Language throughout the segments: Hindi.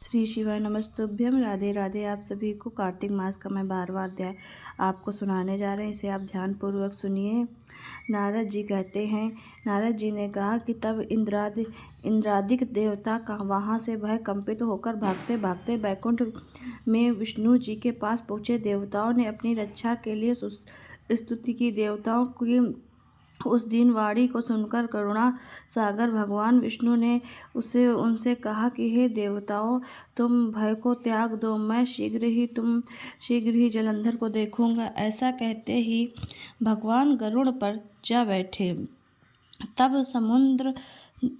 श्री शिवाय नमस्तुभ्यम। राधे राधे। आप सभी को कार्तिक मास का मैं 12वां अध्याय आपको सुनाने जा रहे हैं। इसे आप ध्यानपूर्वक सुनिए। नारद जी कहते हैं, नारद जी ने कहा कि तब इंद्रादिक देवता का वहाँ से भय कंपित होकर भागते भागते बैकुंठ में विष्णु जी के पास पहुँचे। देवताओं ने अपनी रक्षा के लिए स्तुति की। देवताओं की उस दिन वाणी को सुनकर करुणा सागर भगवान विष्णु ने उनसे कहा कि हे देवताओं, तुम भय को त्याग दो, मैं शीघ्र ही जलंधर को देखूंगा। ऐसा कहते ही भगवान गरुड़ पर जा बैठे। तब समुद्र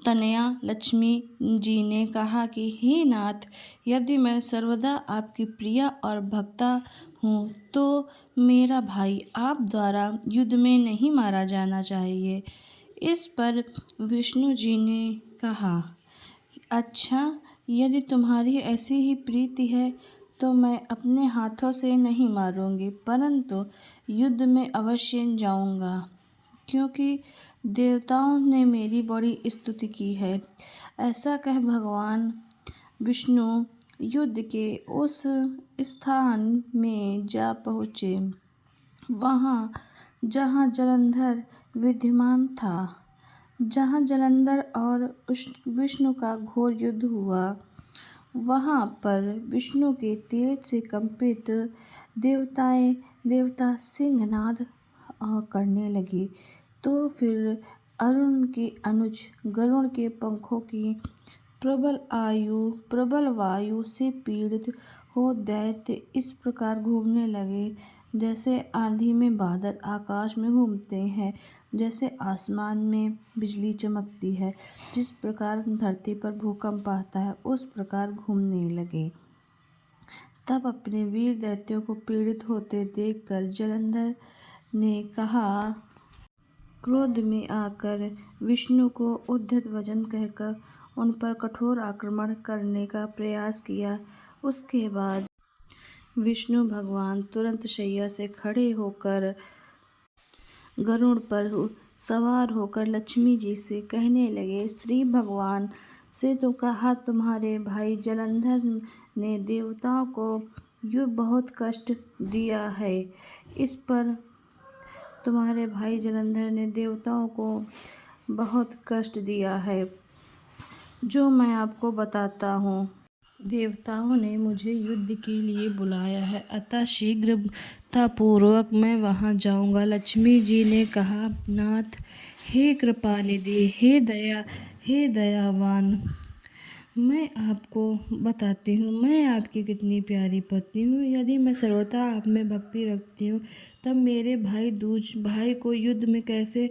तनया लक्ष्मी जी ने कहा कि हे नाथ, यदि मैं सर्वदा आपकी प्रिया और भक्ता हूँ तो मेरा भाई आप द्वारा युद्ध में नहीं मारा जाना चाहिए। इस पर विष्णु जी ने कहा, अच्छा, यदि तुम्हारी ऐसी ही प्रीति है तो मैं अपने हाथों से नहीं मारूंगी, परंतु युद्ध में अवश्य जाऊंगा, क्योंकि देवताओं ने मेरी बड़ी स्तुति की है। ऐसा कह भगवान विष्णु युद्ध के उस स्थान में जा पहुँचे वहाँ जहाँ जलंधर विद्यमान था। जहाँ जलंधर और विष्णु का घोर युद्ध हुआ, वहाँ पर विष्णु के तेज से कंपित देवता सिंहनाद करने लगी। तो फिर अरुण की अनुज गरुड़ के पंखों की प्रबल वायु से पीड़ित हो दैत्य इस प्रकार घूमने लगे, जैसे आंधी में बादल आकाश में घूमते हैं, जैसे आसमान में बिजली चमकती है, जिस प्रकार धरती पर भूकंप आता है, उस प्रकार घूमने लगे। तब अपने वीर दैत्यों को पीड़ित होते देखकर जलंधर ने कहा, क्रोध में आकर विष्णु को उद्धत वचन कहकर उन पर कठोर आक्रमण करने का प्रयास किया। उसके बाद विष्णु भगवान तुरंत शैया से खड़े होकर गरुड़ पर सवार होकर लक्ष्मी जी से कहने लगे, श्री भगवान से तो कहा, तुम्हारे भाई जलंधर ने देवताओं को बहुत कष्ट दिया है। इस पर तुम्हारे भाई जलंधर ने देवताओं को बहुत कष्ट दिया है, जो मैं आपको बताता हूँ। देवताओं ने मुझे युद्ध के लिए बुलाया है, अतः शीघ्रतापूर्वक मैं वहां जाऊंगा। लक्ष्मी जी ने कहा, नाथ, हे कृपानिधि, हे दयावान, मैं आपको बताती हूँ मैं आपकी कितनी प्यारी पत्नी हूँ। यदि मैं सर्वथा आप में भक्ति रखती हूँ, तब मेरे भाई को युद्ध में कैसे